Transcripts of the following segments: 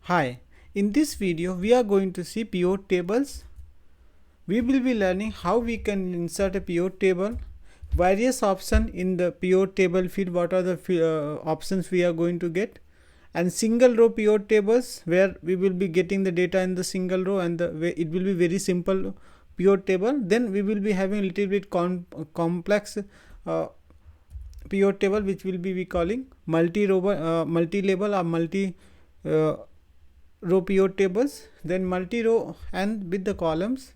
Hi, in this video we are going to see pivot tables. We will be learning how we can insert a pivot table, various options in the pivot table field, what are the options we are going to get, and single row pivot tables where we will be getting the data in the single row and it will be very simple pivot table. Then we will be having a little bit complex pivot table which will be calling multi-label or multi uh, row pivot tables, then multi-row and with the columns.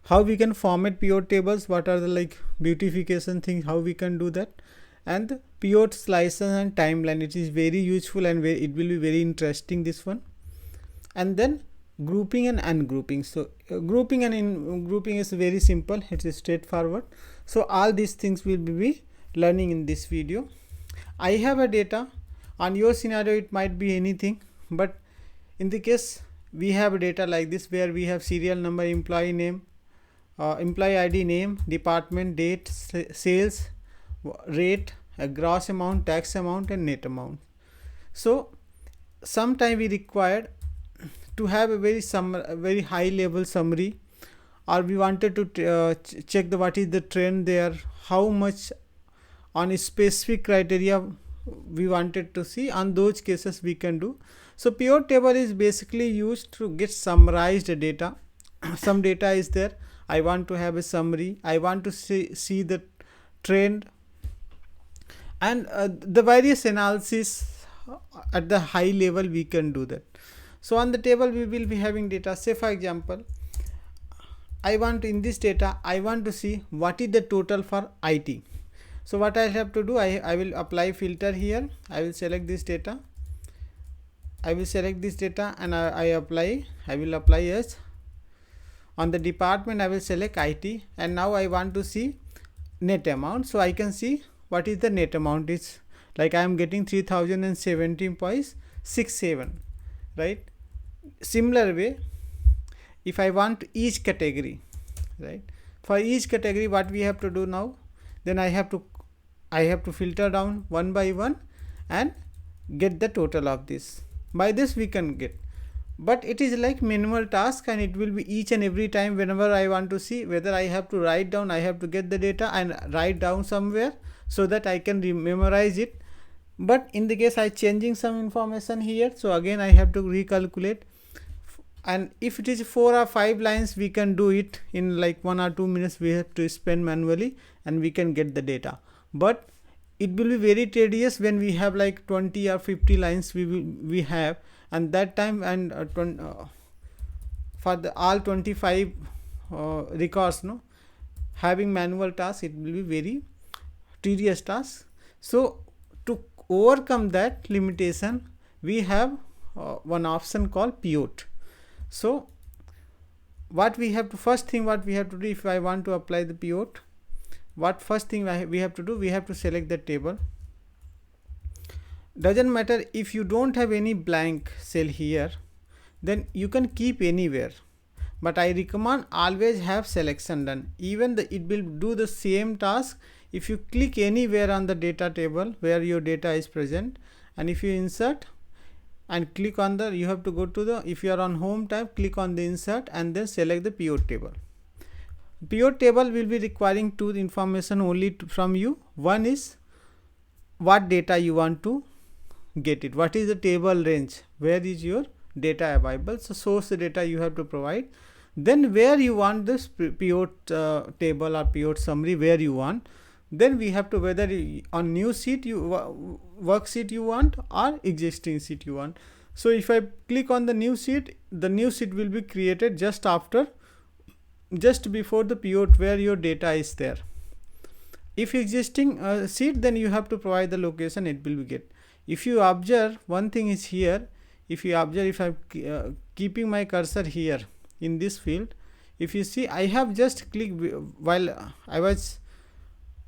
How we can format pivot tables, what are the beautification things, how we can do that, and pivot slices and timeline. It is very useful and it will be very interesting, this one. And then grouping and ungrouping. So grouping and grouping is very simple, it is straightforward. So all these things will be learning in this video. I have a data. On your scenario it might be anything, but in the case we have data like this where we have serial number, employee name, employee ID, name, department, date, sales, rate, gross amount, tax amount and net amount. So sometime we required to have a very high level summary, or we wanted to check what is the trend there, how much on a specific criteria we wanted to see. On those cases we can do. So pivot table is basically used to get summarized data. Some data is there, I want to have a summary, I want to see the trend and the various analysis at the high level we can do that. So on the table we will be having data. Say for example, I want in this data I want to see what is the total for IT. So what I have to do, I will apply filter here, I will select this data, and I will apply as on the department. I will select IT, and now I want to see net amount. So I can see what is the net amount is, like I am getting 3017.67, right? Similar way, if I want each category, right, for each category what we have to do now, then I have to filter down one by one and get the total of this. By this we can get, but it is like minimal task, and it will be each and every time whenever I want to see, whether I have to write down, I have to get the data and write down somewhere so that I can memorize it. But in the case I changing some information here, so again I have to recalculate, and if it is 4 or 5 lines we can do it in like 1 or 2 minutes we have to spend manually, and we can get the data. But it will be very tedious when we have like 20 or 50 lines we have, and that time, and for the all 25 records, no, having manual task, it will be very tedious task. So to overcome that limitation we have one option called pivot. So what we have to, first thing what we have to do, if I want to apply the pivot, what first thing we have to do, we have to select the table. Doesn't matter if you don't have any blank cell here, then you can keep anywhere, but I recommend always have selection done. Even it will do the same task if you click anywhere on the data table where your data is present, and if you insert and click on the, you have to go to the, if you are on home tab, click on the insert and then select the pivot table. Pivot table will be requiring two information only from you. One is what data you want to get it, what is the table range, where is your data available, so source data you have to provide. Then where you want this pivot table or pivot summary, where you want, then we have to, whether on new sheet you worksheet you want or existing sheet you want. So if I click on the new sheet will be created just before the pivot where your data is there. If existing sheet, then you have to provide the location, it will be get. If you observe, one thing is here, if you observe, if I'm keeping my cursor here in this field, if you see, I have just clicked while I was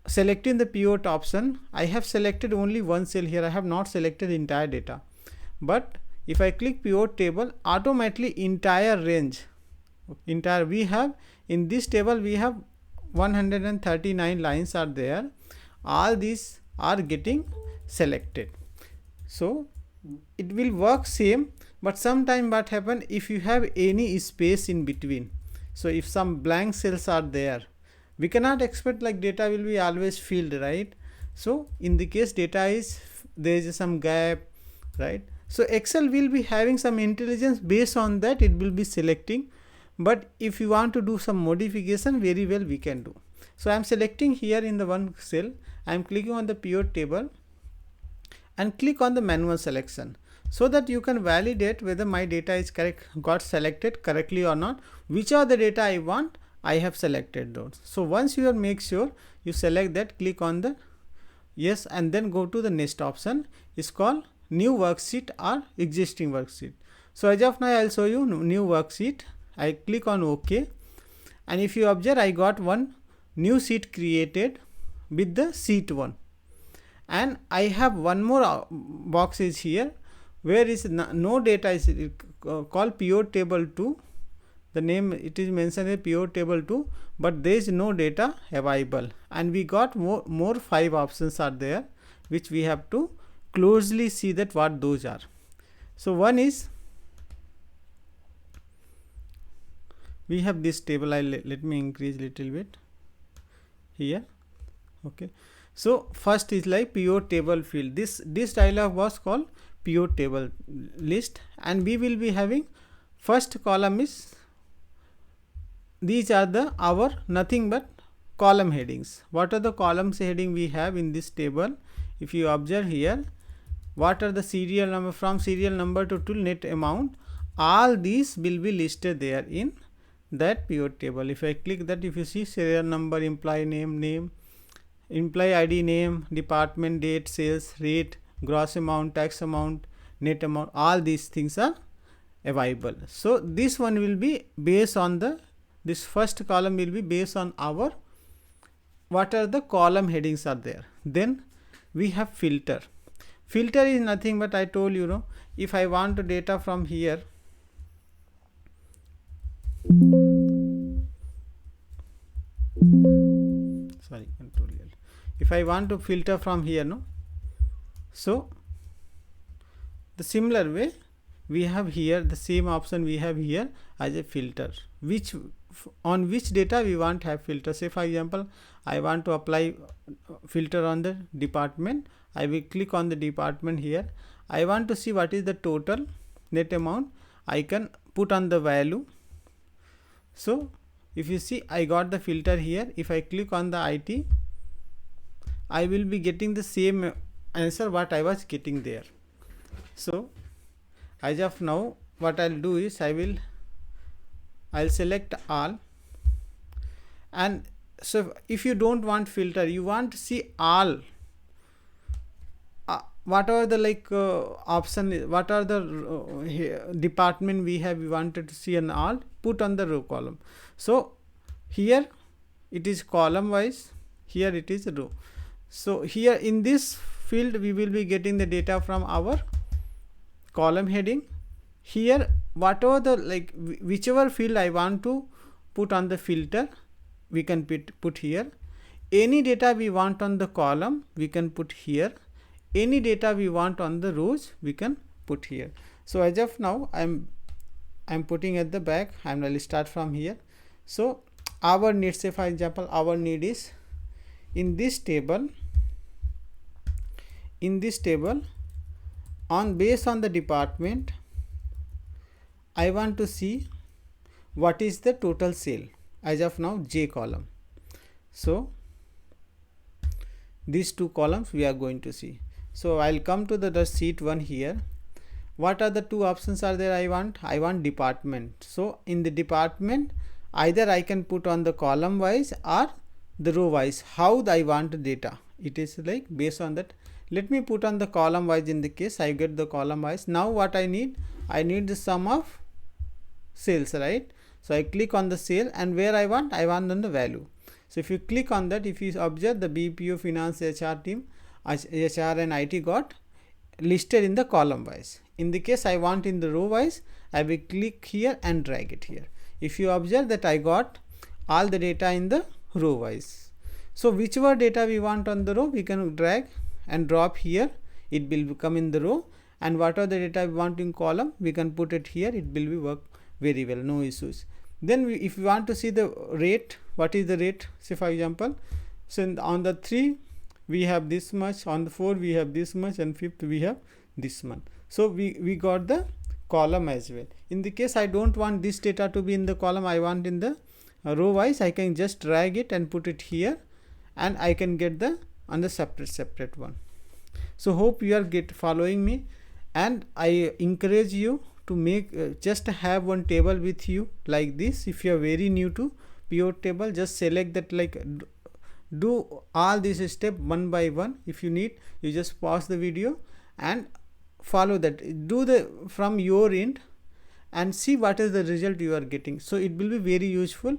selecting the pivot option, I have selected only one cell here, I have not selected entire data. But if I click pivot table, automatically entire range, we have in this table we have 139 lines are there, all these are getting selected. So it will work same, but sometime what happen if you have any space in between. So if some blank cells are there, we cannot expect like data will be always filled, right? So in the case data is there is some gap, right? So Excel will be having some intelligence, based on that it will be selecting. But if you want to do some modification, very well we can do. So I am selecting here in the one cell, I am clicking on the pivot table and click on the manual selection, so that you can validate whether my data is correct, got selected correctly or not. Which are the data I want, I have selected those. So once you make sure you select that, click on the yes, and then go to the next option, is called new worksheet or existing worksheet. So as of now I'll show you new worksheet. I click on OK, and if you observe, I got one new sheet created with the sheet 1, and I have one more box is here where is no data is called pivot table 2. The name it is mentioned as pivot table 2, but there is no data available, and we got more 5 options are there, which we have to closely see that what those are. So one is, we have this table. Let me increase little bit here. Okay, so first is like pivot table field. This dialog was called pivot table list, and we will be having first column is, these are the our nothing but column headings. What are the columns heading we have in this table? If you observe here, what are the serial number, from serial number to net amount, all these will be listed there in that pivot table. If I click that, if you see serial number, employee name, employee ID, name, department, date, sales, rate, gross amount, tax amount, net amount, all these things are available. So this one will be based on the, this first column will be based on our, what are the column headings are there. Then we have filter. Filter is nothing but, I told you, if I want to data from here, sorry, control L. If I want to filter from here, so the similar way we have here the same option we have here as a filter, which on which data we want to have filter. Say for example, I want to apply filter on the department. I will click on the department here. I want to see what is the total net amount. I can put on the value. So if you see, I got the filter here. If I click on the IT, I will be getting the same answer what I was getting there. So as of now, what I'll do is I'll select all, and so if you don't want filter, you want to see all, whatever the option, what are the department we have, we wanted to see an all, put on the row column. So here it is column wise, here it is row. So here in this field we will be getting the data from our column heading. Here whatever the whichever field I want to put on the filter, we can put here. Any data we want on the column, we can put here. Any data we want on the rows, we can put here. So as of now, I'm putting at the back. I'm going to start from here. So our need, say for example, our need is in this table on based on the department, I want to see what is the total sale. As of now, J column. So these two columns we are going to see. So I'll come to the sheet 1 here. What are the two options are there? I want department. So in the department, either I can put on the column wise or the row wise, how I want the data. It is like based on that. Let me put on the column wise. In the case I get the column wise. Now what I need the sum of sales, right? So I click on the sale, and where I want on the value. So if you click on that, if you observe, the BPO, finance, HR team, HR and IT got listed in the column wise. In the case I want in the row wise, I will click here and drag it here. If you observe that I got all the data in the row wise. So whichever data we want on the row, we can drag and drop here. It will become in the row, and what are the data we want in column, we can put it here. It will be work very well, no issues. Then if we want to see the rate, what is the rate, say for example, so on the 3 we have this much, on the 4 we have this much, and 5th we have this much. So we got the column as well. In the case I don't want this data to be in the column, I want in the row wise, I can just drag it and put it here, and I can get the on the separate one. So hope you are following me, and I encourage you to make just have one table with you like this. If you are very new to pivot table, just select that, like do all this step one by one. If you need, you just pause the video and follow that, do the from your end and see what is the result you are getting. So it will be very useful.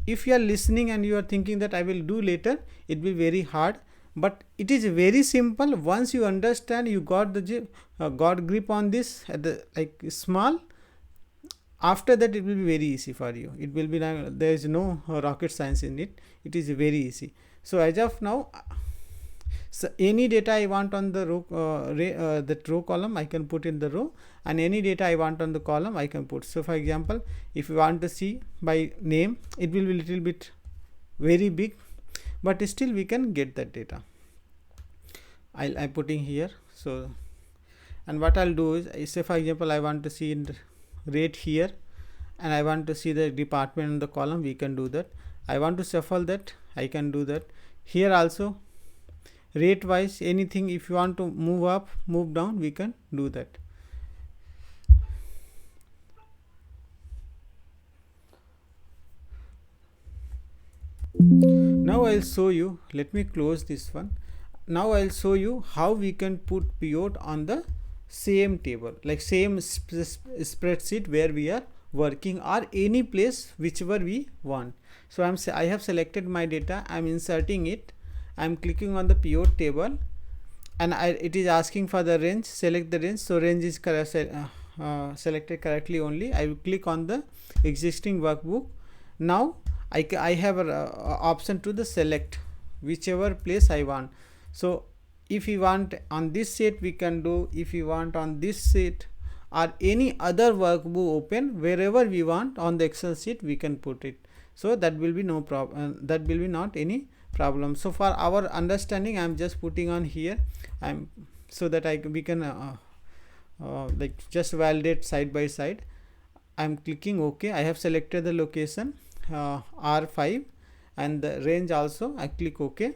If you are listening and you are thinking that I will do later, it will be very hard, but it is very simple. Once you understand, you got the got grip on this at the like small, after that it will be very easy for you. It will be there is no rocket science in it. It is very easy. So as of now, so any data I want on the row that row column, I can put in the row, and any data I want on the column, I can put. So for example, if you want to see by name, it will be little bit very big, but still we can get that data. I'm putting here. So and what I'll do is, say for example I want to see in the rate here, and I want to see the department in the column, we can do that. I want to shuffle that, I can do that. Here also rate wise, anything, if you want to move up, move down, we can do that. Now I'll show you, let me close this one. Now I'll show you how we can put pivot on the same table, like same spreadsheet where we are working, or any place whichever we want. So I have selected my data, I'm inserting it, I'm clicking on the pivot table, and it is asking for the range. Select the range. So range is selected correctly only. I will click on the existing workbook. Now I have an option to the select whichever place I want. So if you want on this sheet, we can do. If you want on this sheet or any other workbook open, wherever we want on the Excel sheet, we can put it. So that will be no problem, that will be not any problem. So for our understanding, I am just putting on here, so that we can like just validate side by side. I am clicking OK. I have selected the location R5 and the range also. I click OK.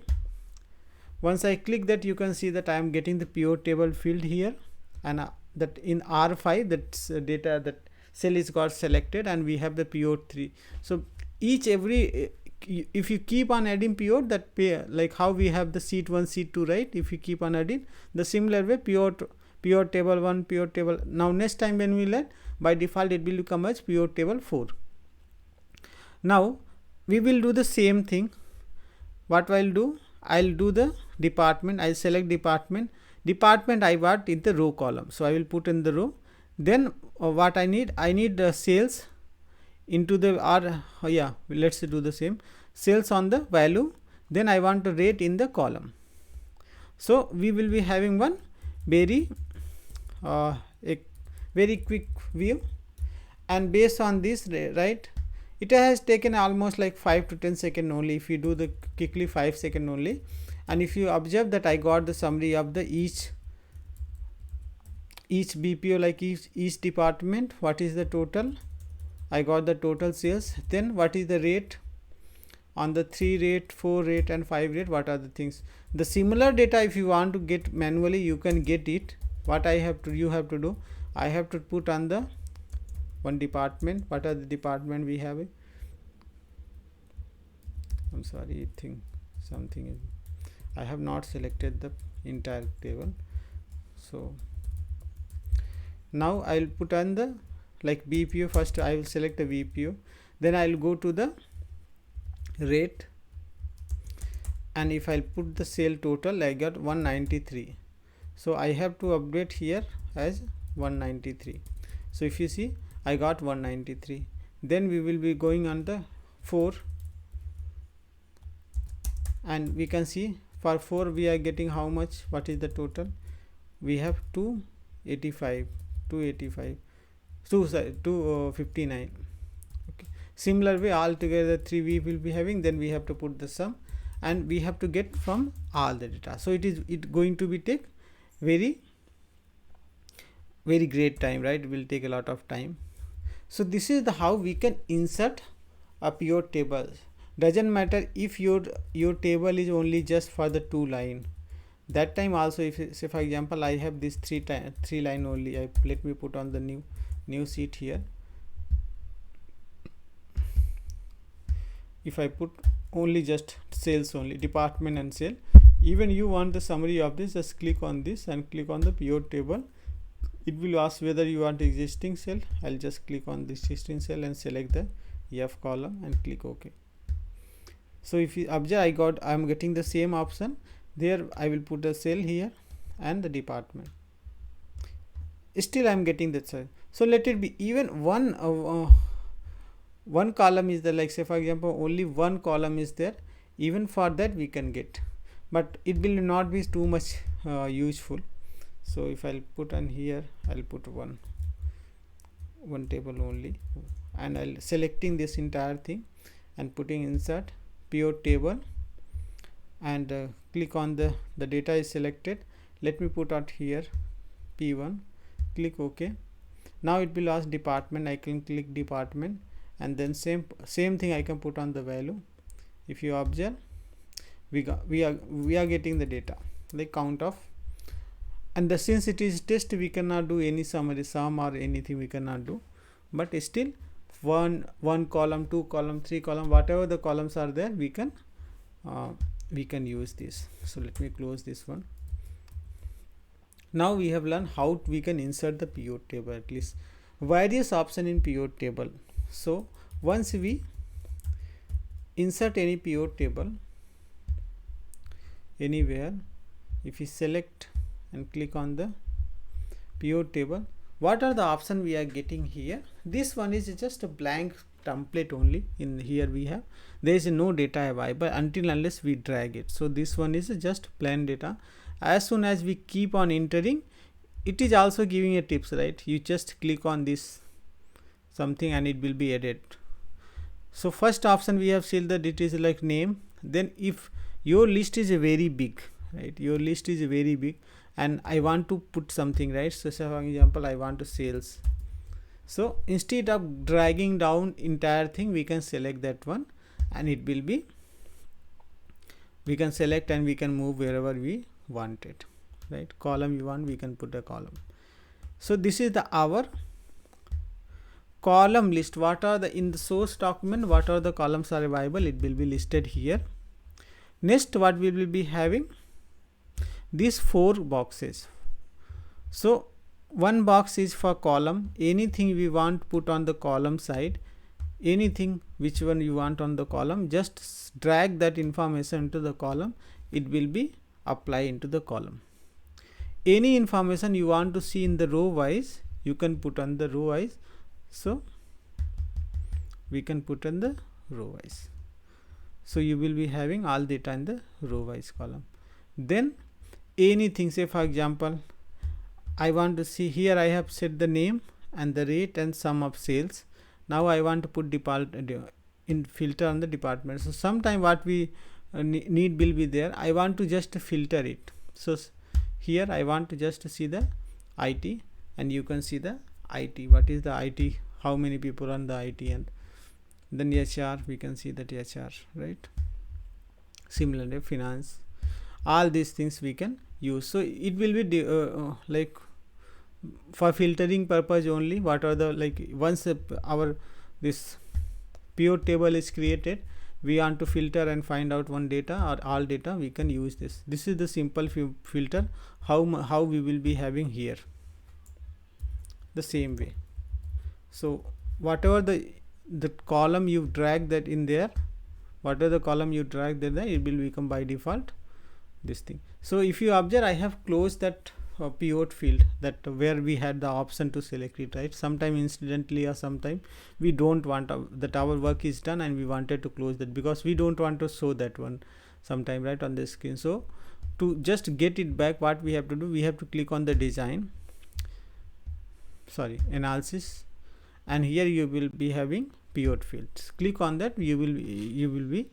Once I click that, you can see that I am getting the pivot table field here, and that in R5 that's data, that cell is got selected, and we have the pivot 3. So every if you keep on adding pivot, that like how we have the sheet 1, sheet 2, right? If you keep on adding, the similar way pivot table 1, pivot table. Now next time when we learn, by default it will come as pivot table 4. Now we will do the same thing. What I'll do, I'll do the department. I'll select department. I want in the row column, so I will put in the row. Then what I need sales into the let's do the same, sales on the value. Then I want to rate in the column. So we will be having one very a very quick view, and based on this, right, it has taken almost like 5 to 10 seconds only. If you do the quickly, 5 seconds only. And if you observe that I got the summary of the each BPO, like each department, what is the total, I got the total sales. Then what is the rate on the 3 rate, 4 rate and 5 rate, what are the things. The similar data, if you want to get manually, you can get it. What you have to do, I have to put on the one department. What are the department we have? I'm sorry, I think something is, I have not selected the entire table. So now I'll put on the like BPO. First I will select the BPO, then I'll go to the rate, and if I'll put the sale total, I got 193. So I have to update here as 193. So if you see, I got 193. Then we will be going on the 4, and we can see for 4 we are getting how much, what is the total, we have 2 85, 285, 259. Okay, similar way altogether 3 we will be having, then we have to put the sum and we have to get from all the data. So it going to be take very great time, right? It will take a lot of time. So this is the how we can insert a pivot table. Doesn't matter if your table is only just for the 2 line. That time also, if say for example I have this 3 line only, let me put on the new sheet here. If I put only just sales only, department and sale, even you want the summary of this, just click on this and click on the pivot table. It will ask whether you want existing cell. I'll just click on the existing cell and select the F column and click OK. So if you observe, I'm getting the same option there. I will put a cell here and the department. Still I'm getting that cell. So let it be even one column is there, like say for example only one column is there, even for that we can get, but it will not be too much useful. So if I'll put on here, I'll put one table only, and I'll selecting this entire thing and putting insert pivot table and click on the data is selected. Let me put out here P1, click OK. Now it will ask department. I can click department and then same thing I can put on the value. If you observe, we are getting the data like count of, and since it is test, we cannot do any summary sum or anything we cannot do, but still one column, 2 column, 3 column, whatever the columns are there, we can use this. So let me close this one. Now we have learned how we can insert the pivot table, at least various option in pivot table. So once we insert any pivot table anywhere, if we select and click on the pivot table, what are the options we are getting here? This one is just a blank template only. In here we have, there is no data available until unless we drag it. So this one is just plain data. As soon as we keep on entering, it is also giving a tips, right? You just click on this something and it will be added. So first option we have seen that it is like name. Then if your list is very big, right, your list is very big and I want to put something, right? So say for example I want to sales. So instead of dragging down entire thing, we can select that one and it will be, we can select and we can move wherever we want it, right? Column you want, we can put a column. So this is our column list. What are the, in the source document, what are the columns are available, it will be listed here. Next, what we will be having, these 4 boxes. So one box is for column, anything we want put on the column side, anything which one you want on the column, just drag that information into the column, it will be apply into the column. Any information you want to see in the row wise, you can put on the row wise. So we can put on the row wise. So you will be having all data in the row wise column. Then anything, say for example I want to see, here I have set the name and the rate and sum of sales. Now I want to put in filter on the department. So sometime what we need will be there. I want to just filter it. So here I want to just see the IT, and you can see the IT, what is the IT, how many people on the IT, and then HR, we can see that HR, right? Similarly finance, all these things we can use. So it will be like for filtering purpose only. What are the, like, once our this pivot table is created, we want to filter and find out one data or all data, we can use this. This is the simple filter how we will be having here the same way. So whatever the column you drag that in there, whatever the column you drag there, it will become by default this thing. So if you observe, I have closed that pivot field, that where we had the option to select it, right? Sometime incidentally or sometime we don't want that our work is done and we wanted to close that, because we don't want to show that one sometime, right, on the screen. So to just get it back, what we have to do, we have to click on the design, analysis, and here you will be having pivot fields. Click on that, you will be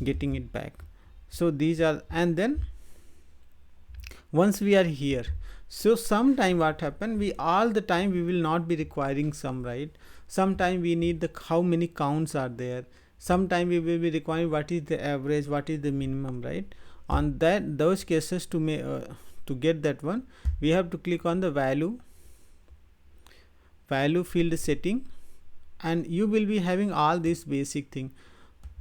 getting it back. So these are, and then once we are here, so sometime what happen, we all the time we will not be requiring sum, right? Sometime we need the how many counts are there, sometime we will be requiring what is the average, what is the minimum, right? On that, those cases, to get that one, we have to click on the value field setting, and you will be having all these basic thing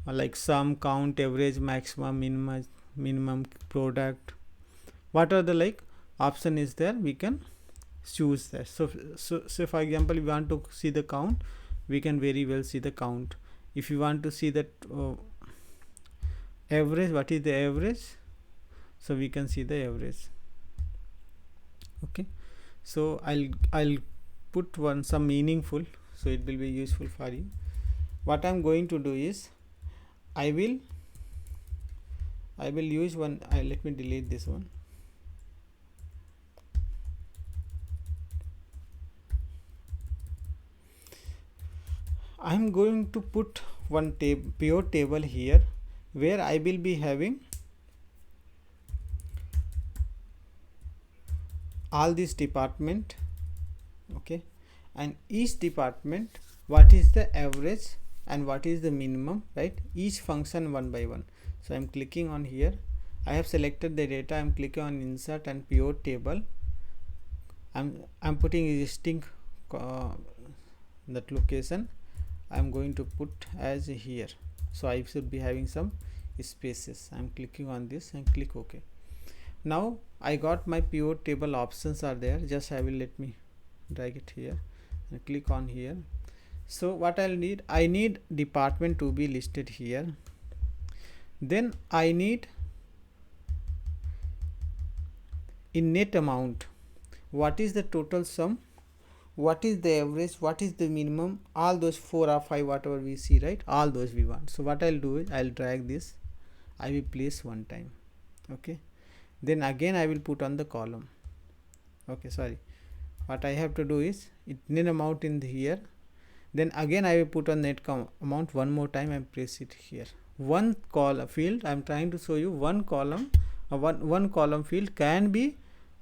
like sum, count, average, maximum, minimum, product, what are the like option is there, we can choose that. So for example, we want to see the count, we can very well see the count. If you want to see that average, what is the average, so we can see the average. Okay, so I'll put some meaningful, so it will be useful for you. What I'm going to do is I will use one, let me delete this one. I'm going to put one pivot table here where I will be having all this department. Okay, and each department, what is the average and what is the minimum, right? Each function one by one. So I'm clicking on here, I have selected the data, I'm clicking on insert and pivot table. I'm putting existing that location I'm going to put as here, so I should be having some spaces. I'm clicking on this and click OK. Now I got my pivot table options are there, just let me drag it here and click on here. So what I need department to be listed here, then I need in net amount, what is the total sum, what is the average, what is the minimum, all those 4 or 5 whatever we see, right? All those we want. So what I'll do is I'll drag this, I will place one time. Okay, then again I will put on the column. Okay, sorry, what I have to do is net amount in here, then again I will put on net amount one more time and place it here. One column field, I'm trying to show you one column, one column field can be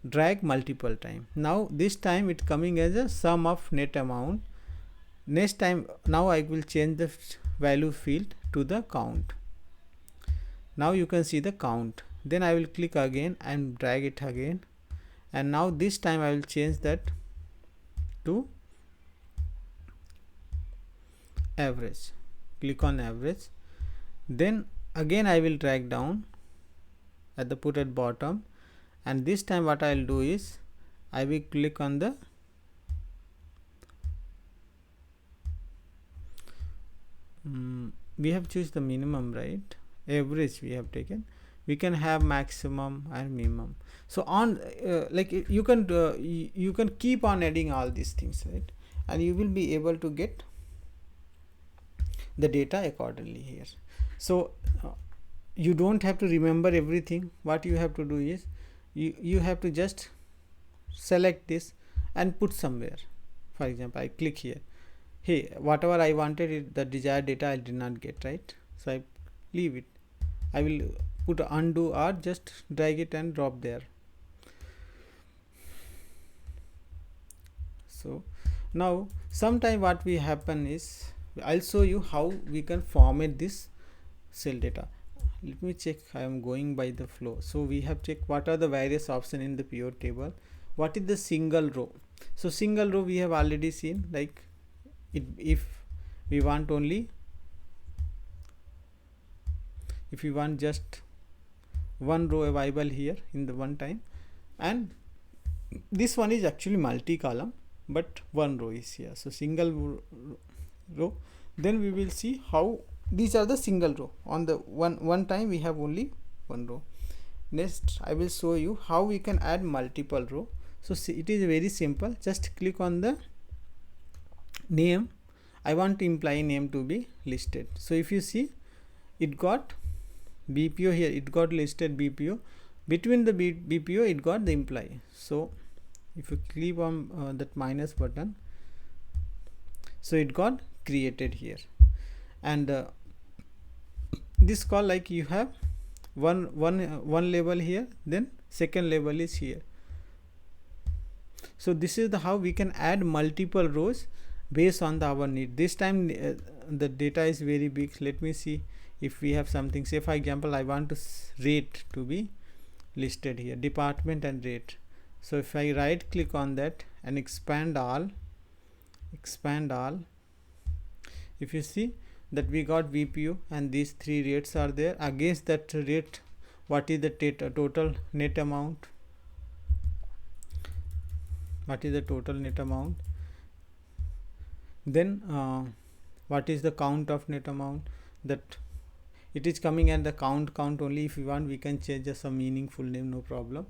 drag multiple time. Now this time it coming as a sum of net amount. Next time, now I will change the value field to the count. Now you can see the count, then I will click again and drag it again, and now this time I will change that to average. Click on average, then again I will drag down at the put at bottom, and this time what I will do is I will click on the we have choose the minimum, right? Average we have taken, we can have maximum and minimum. So on like you can keep on adding all these things, right? And you will be able to get the data accordingly here. So you don't have to remember everything. What you have to do is you have to just select this and put somewhere. For example, I click here, hey, whatever I wanted, the desired data I did not get, right? So I leave it. I will put undo or just drag it and drop there. So now sometime what we happen is I'll show you how we can format this cell data. Let me check, I am going by the flow. So we have checked what are the various options in the pivot table. What is the single row? So single row we have already seen, like if we want only, if we want just one row available here in the one time, and this one is actually multi-column but one row is here, so single row. Then we will see how these are the single row. On the one time we have only one row. Next I will show you how we can add multiple row. So see, it is very simple. Just click on the name. I want employee name to be listed. So if you see, it got BPO here, it got listed BPO. Between the BPO it got the employee. So if you click on that minus button, so it got created here. And this call, like you have one label here, then second label is here. So this is the how we can add multiple rows based on our need. This time the data is very big. Let me see if we have something. Say for example, I want to rate to be listed here, department and rate. So if I right click on that and expand all, if you see that we got VPO and these three rates are there. Against that rate, what is the total net amount? What is the total net amount? Then what is the count of net amount? That it is coming at the count only. If you want, we can change some meaningful name, no problem.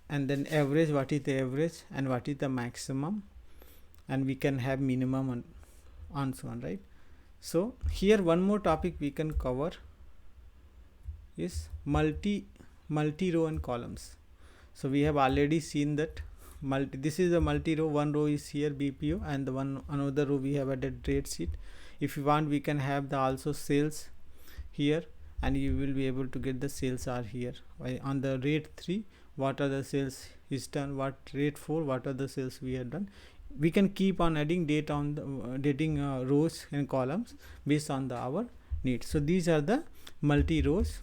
And then average, what is the average and what is the maximum, and we can have minimum and so on, right? So here one more topic we can cover is multi row and columns. So we have already seen that this is the multi row. One row is here BPO, and the another row we have added rate sheet. If you want, we can have the also sales here, and you will be able to get the sales are here. On the rate 3, what are the sales is done, what rate 4, what are the sales we have done. We can keep on adding data on the rows and columns based on our needs. So these are the multi rows.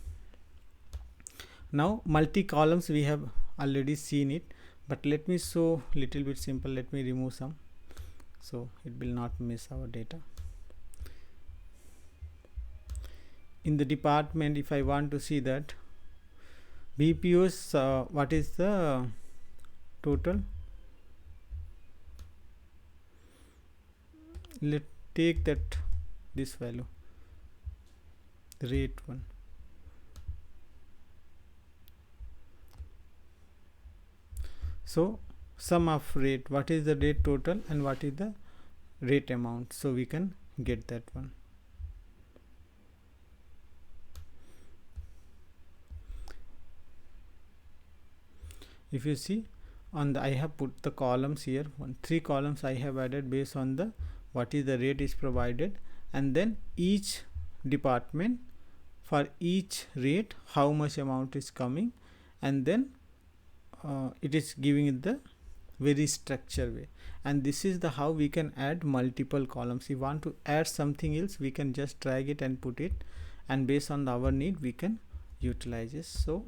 Now multi columns we have already seen it, but let me show little bit simple. Let me remove some so it will not miss our data. In the department, if I want to see that BPOs, what is the total? Let's take that this value, rate 1. So sum of rate, what is the rate total and what is the rate amount, so we can get that one. If you see on the, I have put the columns here, 3 columns I have added based on the what is the rate is provided, and then each department for each rate how much amount is coming, and then it is giving it the very structured way. And this is the how we can add multiple columns. If you want to add something else, we can just drag it and put it, and based on our need we can utilize it. So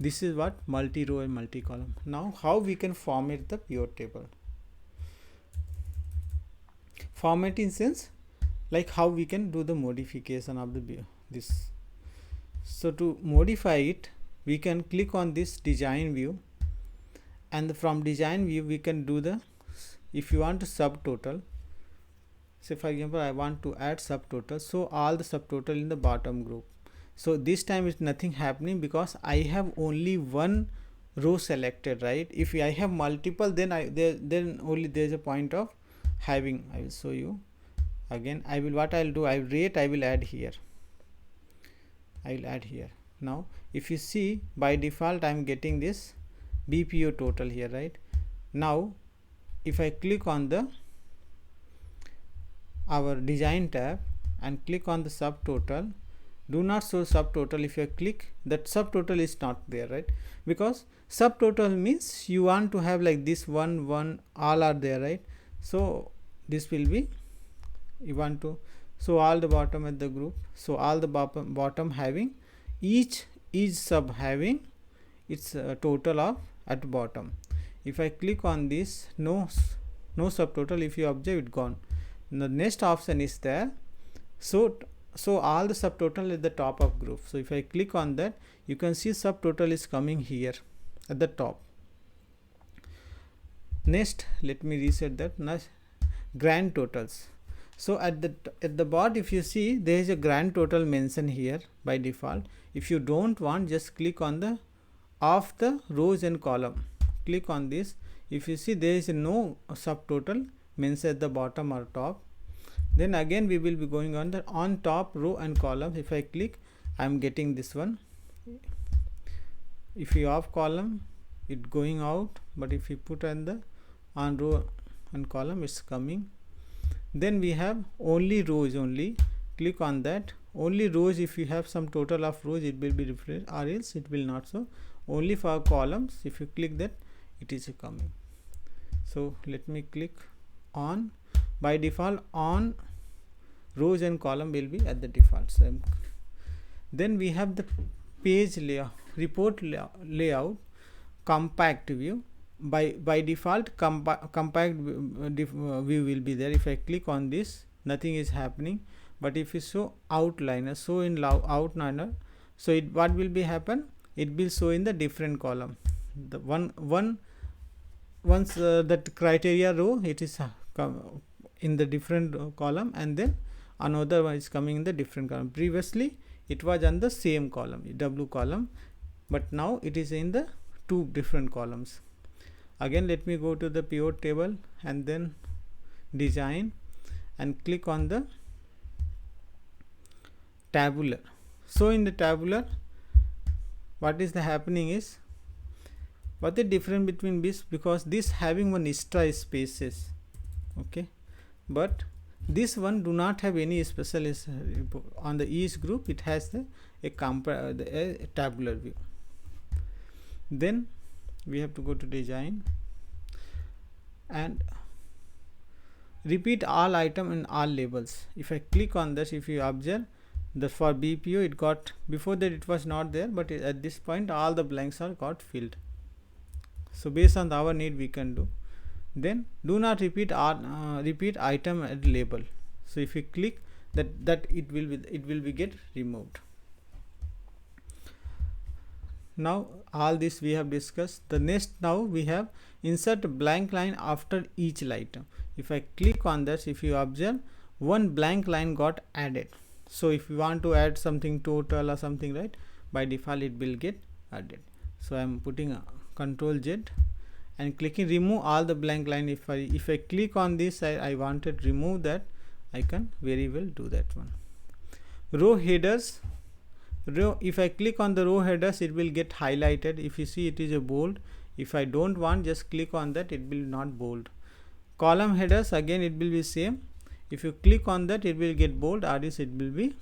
this is what multi row and multi column. Now how we can format the pivot table. Format in sense like how we can do the modification of the this. So to modify it, we can click on this design view, and from design view we can do the, if you want to subtotal, say for example I want to add subtotal, so all the subtotal in the bottom group. So this time it's nothing happening because I have only one row selected, right? If I have multiple, then then only there is a point of having. I will show you again. I will do, I will add here. Now if you see, by default I am getting this BPO total here, right? Now if I click on the our design tab and click on the subtotal, do not show subtotal. If you click, that subtotal is not there, right? Because subtotal means you want to have like this one all are there, right? So this will be, you want to, so all the bottom at the group, so all the bottom having each sub having its total of at bottom. If I click on this, no subtotal, if you observe it gone. The next option is there, so all the subtotal at the top of group. So if I click on that, you can see subtotal is coming here at the top. Next, let me reset that. Now grand totals. So at the bottom, if you see, there is a grand total mentioned here by default. If you don't want, just click on the of the rows and column, click on this. If you see, there is no subtotal mentioned at the bottom or top, then again we will be going on the on top row and column. If I click, I am getting this one. If you off column, it going out, but if we put on row and column, it's coming. Then we have only rows only. Click on that. Only rows, if you have some total of rows, it will be refreshed, or else it will not. So only for columns, if you click that, it is coming. So let me click on. By default, on rows and column will be at the default. So then we have the page layout, report layout, compact view. By default, compact view will be there. If I click on this, nothing is happening. But if you show outliner, show in outliner, so what will be happen? It will show in the different column. The once that criteria row, it is in the different column, and then another one is coming in the different column. Previously it was on the same column, W column, but now it is in the two different columns. Again, let me go to the pivot table and then design and click on the tabular. So in the tabular, what is the happening is, what the difference between this, because this having one extra spaces, okay, but this one do not have any special on the each group. It has a tabular view. Then we have to go to design and repeat all item and all labels. If I click on this, if you observe, the for BPO it got, before that it was not there, but at this point all the blanks are got filled. So based on our need we can do. Then do not repeat item and label. So if you click that it will be get removed. Now all this we have discussed. The next, now we have insert a blank line after each item. If I click on this, if you observe, one blank line got added. So if you want to add something total or something, right, by default it will get added. So I am putting a Control Z and clicking remove all the blank line. If I click on this, I wanted to remove that, I can very well do that one. Row headers. If I click on the row headers, it will get highlighted. If you see, it is a bold. If I don't want, just click on that, it will not bold. Column headers, again it will be same. If you click on that, it will get bold, or else it will be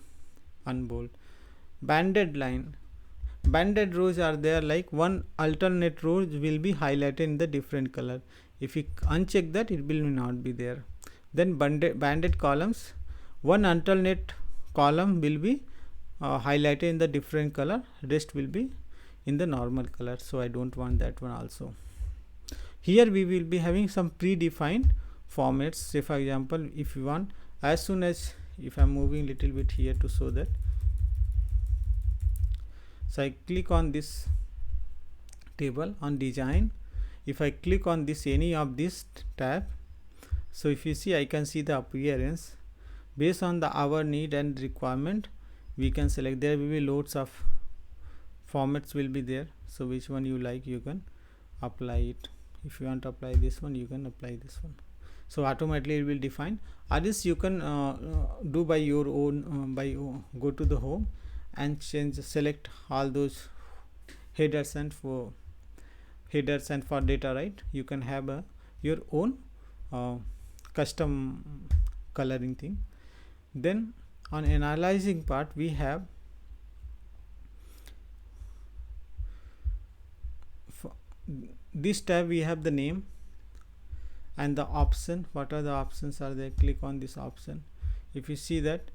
unbold. Banded line. Banded rows are there, like one alternate row will be highlighted in the different color. If you uncheck that, it will not be there. Then banded columns, one alternate column will be highlighted in the different color, rest will be in the normal color. So I don't want that one also. Here we will be having some predefined formats. Say for example, if you want, as soon as, if I'm moving little bit here to show that, so I click on this table on design. If I click on this, any of this tab, so if you see, I can see the appearance based on our need and requirement. We can select. There will be loads of formats will be there. So which one you like, you can apply it. If you want to apply this one, you can apply this one. So automatically it will define. Or this you can do by your own. Go to the home and select all those headers and for data, right? You can have your own custom coloring thing. Then on analyzing part, we have this tab, we have the name and the option. What are the options are there? Click on this option. If you see that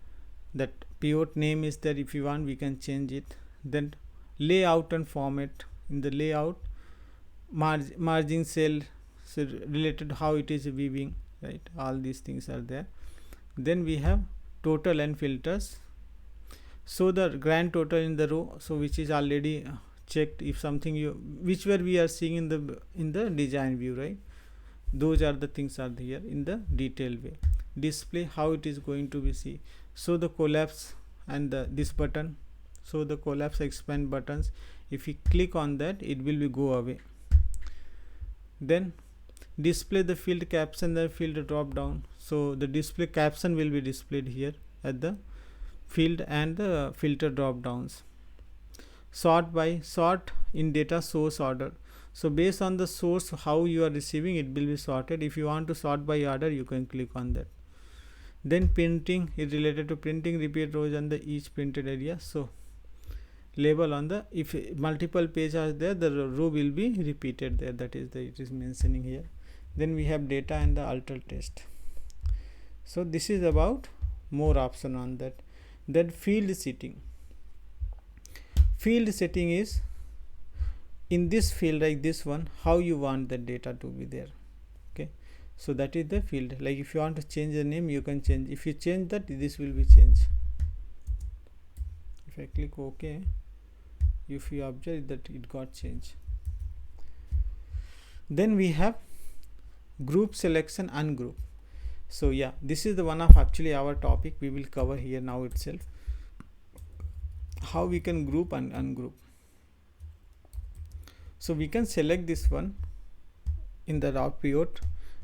pivot name is there, if you want we can change it. Then layout and format. In the layout, margin cell, so related how it is weaving, right? All these things are there. Then we have total and filters. So the grand total in the row, so which is already checked. If something which where we are seeing in the design view, right? Those are the things are here in the detailed way. Display, how it is going to be see. So the collapse and this button. So the collapse expand buttons, if you click on that, it will be go away. Then display the field caption, the field drop down. So the display caption will be displayed here at the field and the filter drop downs. Sort by, sort in data source order. So based on the source how you are receiving, it will be sorted. If you want to sort by order, you can click on that. Then printing is related to printing repeat rows on the each printed area. So label on the, if multiple pages are there, the row will be repeated there, that is it is mentioning here. Then we have data and the alter test. So this is about more option on that. Then field setting is in this field, like this one, how you want the data to be there. Okay, so that is the field. Like if you want to change the name, you can change. If you change that, this will be changed. If I click OK, if you observe that it got changed. Then we have group selection, ungroup. So yeah, this is the one of actually our topic we will cover here now itself, how we can group and ungroup. So we can select this one in the raw pivot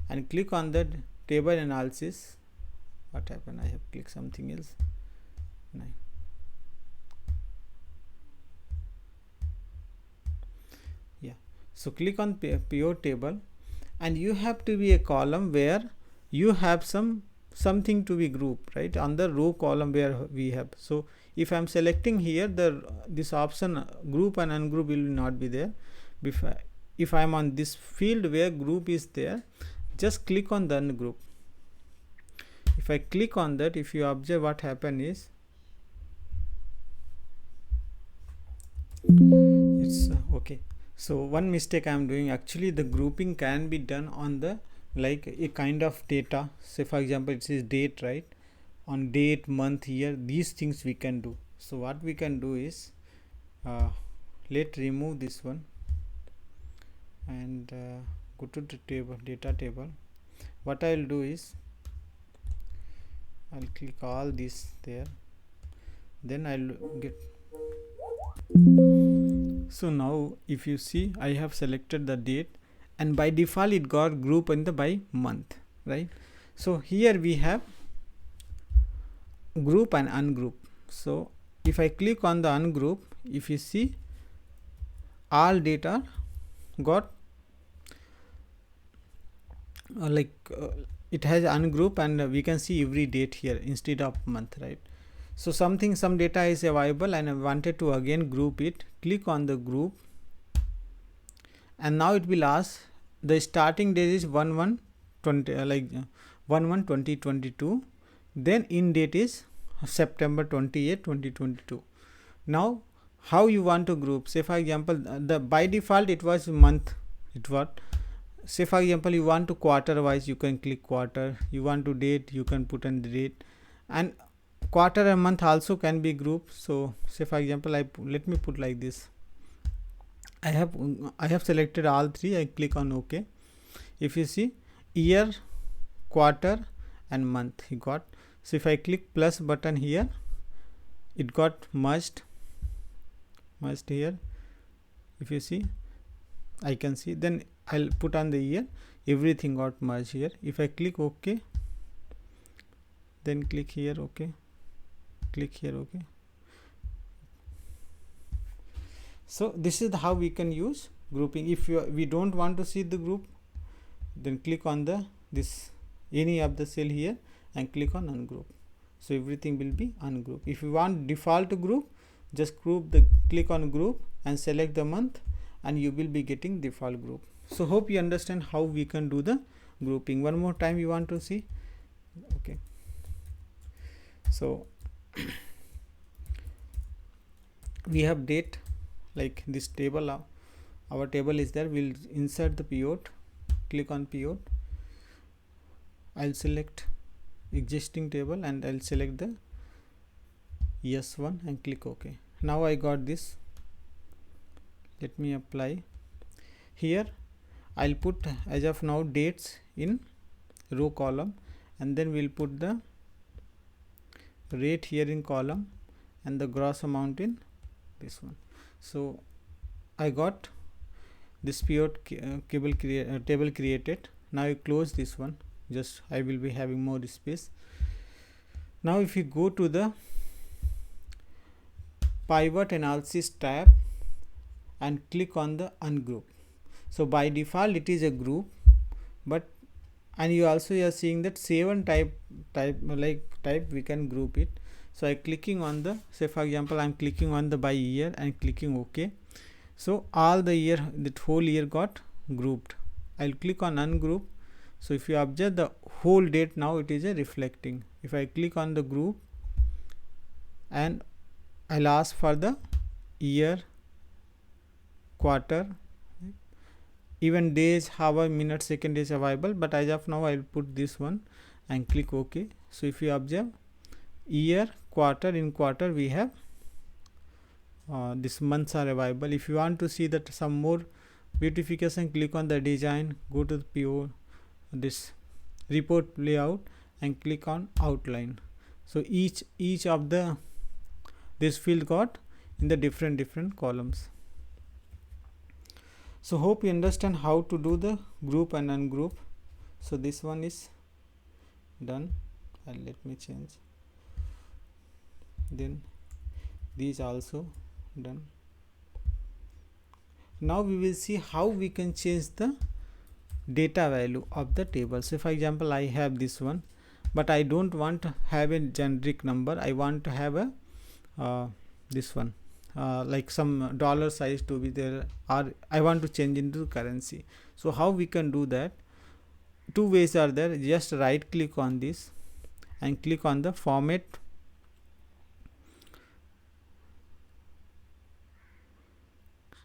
and click on the table analysis. What happened? I have clicked something else. Yeah, so click on pivot table, and you have to be a column where you have something to be grouped, right, on the row column where we have. So if I am selecting here, this option group and ungroup will not be there. If I am on this field where group is there, just click on the ungroup. If I click on that, if you observe what happen is, it's okay. So one mistake I am doing, actually the grouping can be done on the, like a kind of data. Say for example, it says date, right, on date, month, year, these things we can do. So what we can do is, let's remove this one and go to the table, data table. What I will do is, I'll click all this there, then I'll get. So now if you see, I have selected the date, and by default it got group in the by month, right? So here we have group and ungroup. So if I click on the ungroup, if you see, all data got it has ungroup, and we can see every date here instead of month, right? So some data is available and I wanted to again group it. Click on the group, and now it will ask the starting date is 1/1/2022, then in date is September 28, 2022. Now how you want to group? Say for example, the by default it was month, it was. Say for example, you want to quarter wise, you can click quarter. You want to date, you can put in the date, and quarter and month also can be grouped. So say for example, let me put like this. I have selected all three. I click on OK. If you see, year, quarter and month he got. So if I click plus button here, it got merged here. If you see, I can see, then I'll put on the year, everything got merged here. If I click OK, then click here OK, click here OK. So this is how we can use grouping. If we don't want to see the group, then click on this any of the cell here and click on ungroup. So everything will be ungrouped. If you want default group, just click on group and select the month, and you will be getting default group. So hope you understand how we can do the grouping. One more time you want to see. Okay, so we have date, like this table, our table is there. We'll insert the pivot, click on pivot, I'll select existing table and I'll select the yes one and click OK. Now I got this. Let me apply here. I'll put as of now dates in row column, and then we'll put the rate here in column and the gross amount in this one. So I got this pivot table created. Now I close this one, just I will be having more space. Now if you go to the pivot analysis tab and click on the ungroup, So by default it is a group, but and you also are seeing that 7 type we can group it. So I clicking on the, say for example I'm clicking on the by year and clicking OK. So all the year, that whole year got grouped. I'll click on ungroup. So if you observe the whole date, now it is a reflecting. If I click on the group and I'll ask for the year, quarter, even days, hour, minute, second is available, but as of now I'll put this one and click OK. So if you observe year, quarter, in quarter we have these months are available. If you want to see that some more beautification, click on the design, go to the PO, this report layout and click on outline. So each of the this field got in the different columns. So hope you understand how to do the group and ungroup. So this one is done, and let me change, then these also done. Now we will see how we can change the data value of the table. So for example I have this one, but I don't want to have a generic number. I want to have a this one like some dollar size to be there, or I want to change into currency. So how we can do that? Two ways are there. Just right click on this and click on the format,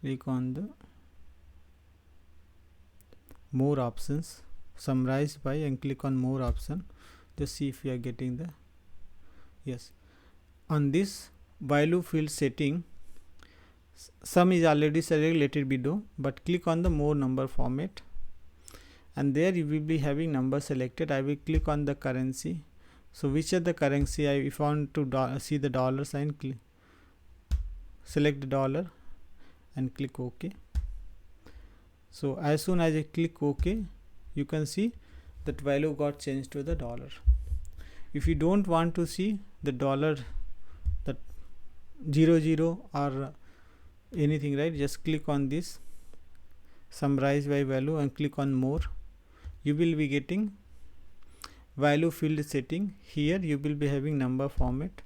click on the more options, summarize by, and click on more option. Just see if you are getting the, yes, on this value field setting, some is already selected, let it be do, but click on the more number format and there you will be having number selected. I will click on the currency. So which are the currency, if I want to see the dollar sign, select the dollar and click OK. So as soon as I click OK, you can see that value got changed to the dollar. If you don't want to see the dollar, that 00 or anything, right, just click on this summarize by value and click on more. You will be getting value field setting. Here you will be having number format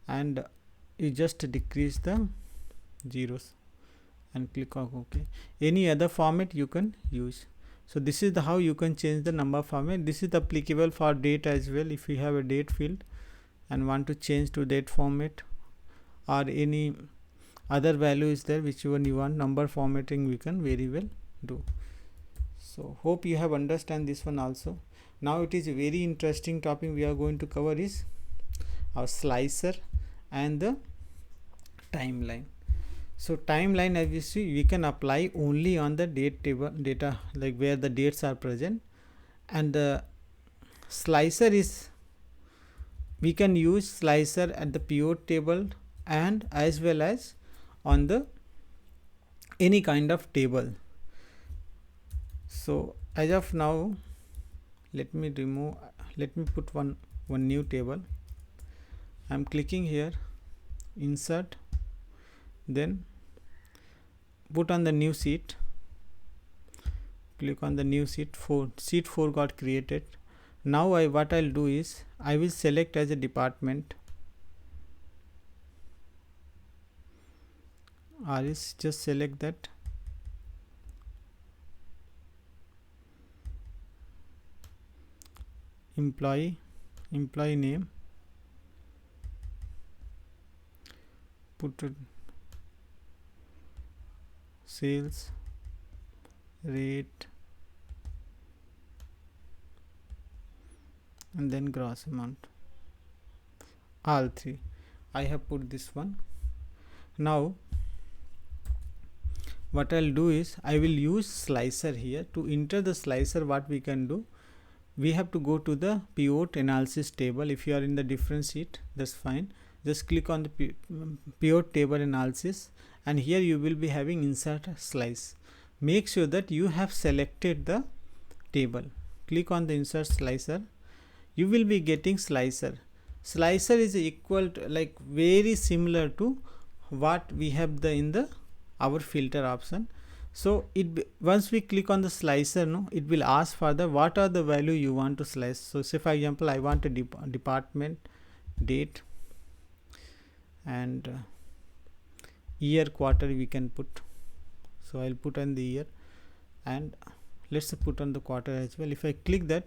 and you just decrease the zeros and click on OK. Any other format you can use. So this is the how you can change the number format. This is applicable for date as well. If you have a date field and want to change to date format or any other value is there, which one you want, number formatting we can very well do. So hope you have understand this one also. Now it is a very interesting topic we are going to cover is our slicer and the timeline. So timeline, as you see, we can apply only on the date table data, like where the dates are present, and the slicer is, we can use slicer at the pivot table and as well as on the any kind of table. So as of now, let me put one new table. I'm clicking here, insert, then put on the new sheet, click on the new sheet 4. Sheet 4 got created. Now what I'll do is I will select as a department, or is just select that employee name, put it sales rate and then gross amount, all three. I have put this one. Now what I'll do is I will use slicer here. To enter the slicer, what we can do, we have to go to the pivot analysis table. If you are in the different sheet, that's fine. Just click on the pivot table analysis and here you will be having insert slice. Make sure that you have selected the table. Click on the insert slicer. You will be getting slicer. Slicer is equal to, like, very similar to what we have in the our filter option. So once we click on the slicer, it will ask for the what are the value you want to slice. So say for example I want a department, date, and year, quarter we can put. So I'll put on the year, and let's put on the quarter as well. If I click that,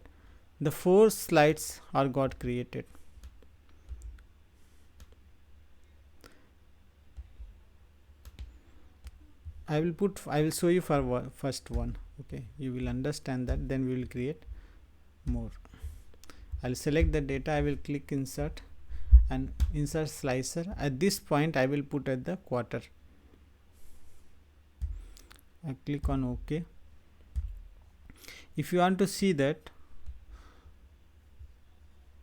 the 4 slides are got created. I will show you for first one. Okay, you will understand that, then we will create more. I'll select the data, I will click insert and insert slicer. At this point I will put at the quarter. I click on OK. If you want to see that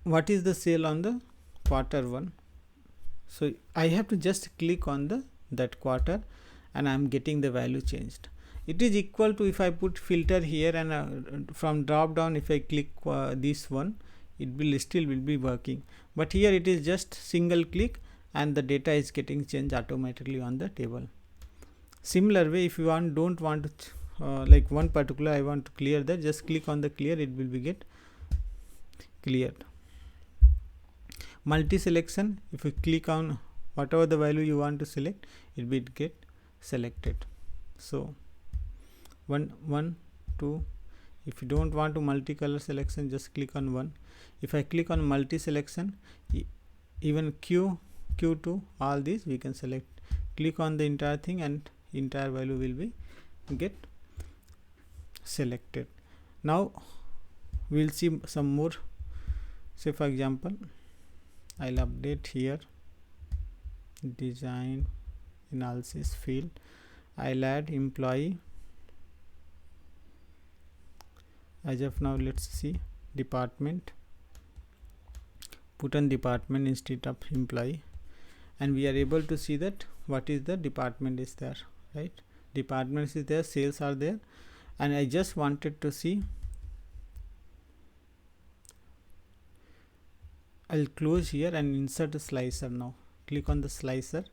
what is the sale on the quarter one, so I have to just click on that quarter, and I am getting the value changed. It is equal to if I put filter here, and from drop down if I click this one, it will still be working, but here it is just single click and the data is getting changed automatically on the table. Similar way, if you don't want to like one particular I want to clear that, just click on the clear, it will be get cleared. Multi selection, if you click on whatever the value you want to select, it will get selected. So 1 2, if you don't want to multicolor selection, just click on 1. If I click on multi selection, even Q2, all these we can select. Click on the entire thing and entire value will be get selected. Now we'll see some more. Say for example I'll update here design analysis field. I'll add employee. As of now, let's see department. Put on department instead of employee, and we are able to see that what is the department is there, right? Departments is there, sales are there, and I just wanted to see. I'll close here and insert a slicer. Now click on the slicer,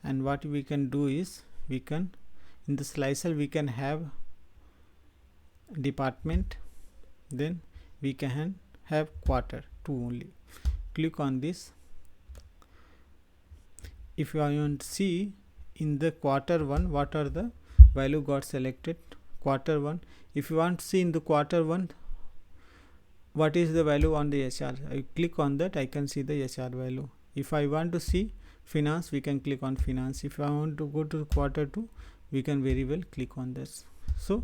and what we can do is we can in the slicer we can have department, then we can have quarter 2 only. Click on this. If you want to see in the quarter 1 what are the value got selected, quarter 1. If you want to see in the quarter 1 what is the value on the HR, I click on that, I can see the HR value. If I want to see finance, we can click on finance. If I want to go to quarter 2, we can very well click on this. So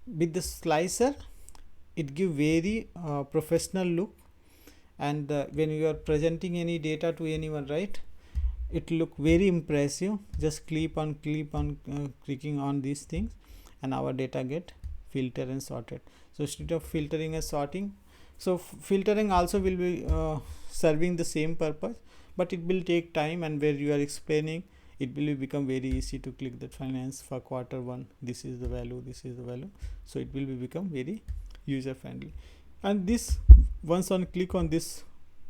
with the slicer it give very professional look, and when you are presenting any data to anyone, right, it look very impressive. Just keep on clicking on these things, and our data get filtered and sorted. So instead of filtering and sorting, so filtering also will be serving the same purpose, but it will take time, and where you are explaining, it will become very easy to click the finance for quarter 1. This is the value, this is the value. So it will become very user friendly. And this once on click on this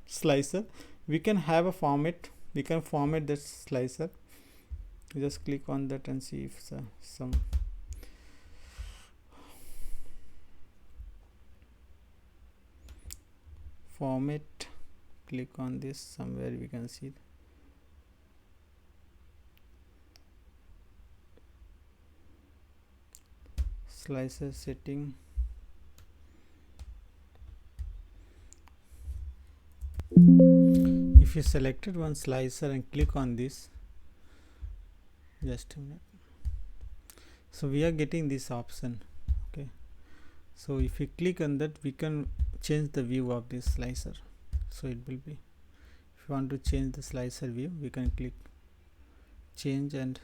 slicer, we can have a format. We can format that slicer. Just click on that and see if some format. Click on this, somewhere we can see slicer setting. If you selected one slicer and click on this, just a minute, so we are getting this option. Okay, so if you click on that, we can change the view of this slicer. So it will be, if you want to change the slicer view, we can click change and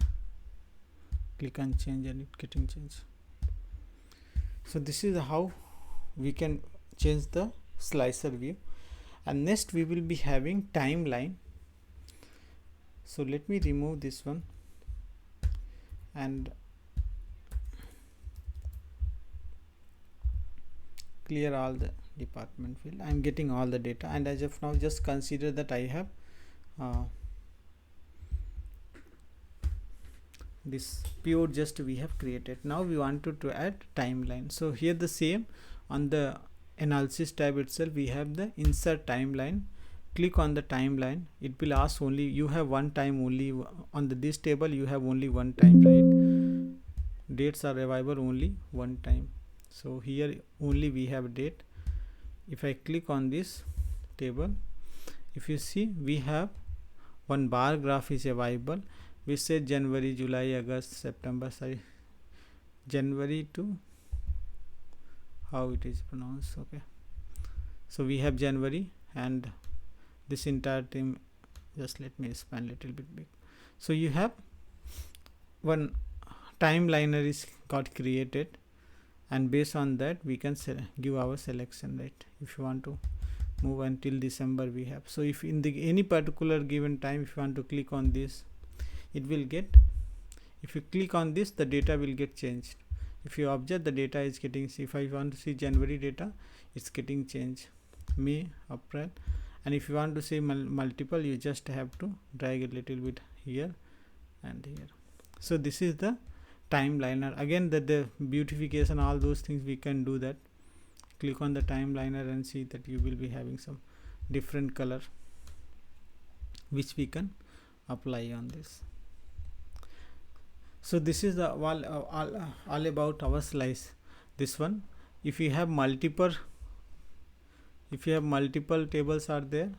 click on change, and it getting changed. So this is how we can change the slicer view. And next we will be having timeline. So let me remove this one and clear all the department field. I am getting all the data, and as of now just consider that I have this pivot just we have created. Now we want to add timeline. So here the same, on the analysis tab itself we have the insert timeline. Click on the timeline. It will ask only you have one time only on this table, you have only one time, right? Dates are available only one time. So here only we have date. If I click on this table, if you see we have one bar graph is available which says January, July, August, September, sorry, January to, how it is pronounced, okay. So we have January, and this entire thing, just let me expand little bit big. So you have one timeliner is got created, and based on that we can give our selection, right? If you want to move until December we have. So if in the any particular given time, if you want to click on this, it will get, if you click on this, the data will get changed. If you observe, the data is getting, if I want to see January data, it's getting changed, May, April. And if you want to see multiple, you just have to drag a little bit here and here. So this is the timeliner. Again, the beautification, all those things we can do that. Click on the timeliner and see that you will be having some different color which we can apply on this. So this is the all about our slice. This one, if you have multiple tables are there,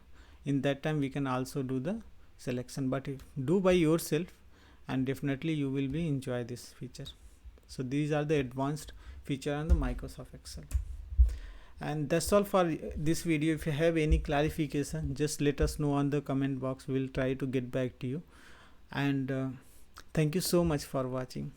in that time we can also do the selection, but if do by yourself, and definitely you will be enjoy this feature. So these are the advanced feature on the Microsoft Excel. And that's all for this video. If you have any clarification, just let us know on the comment box. We'll try to get back to you. And thank you so much for watching.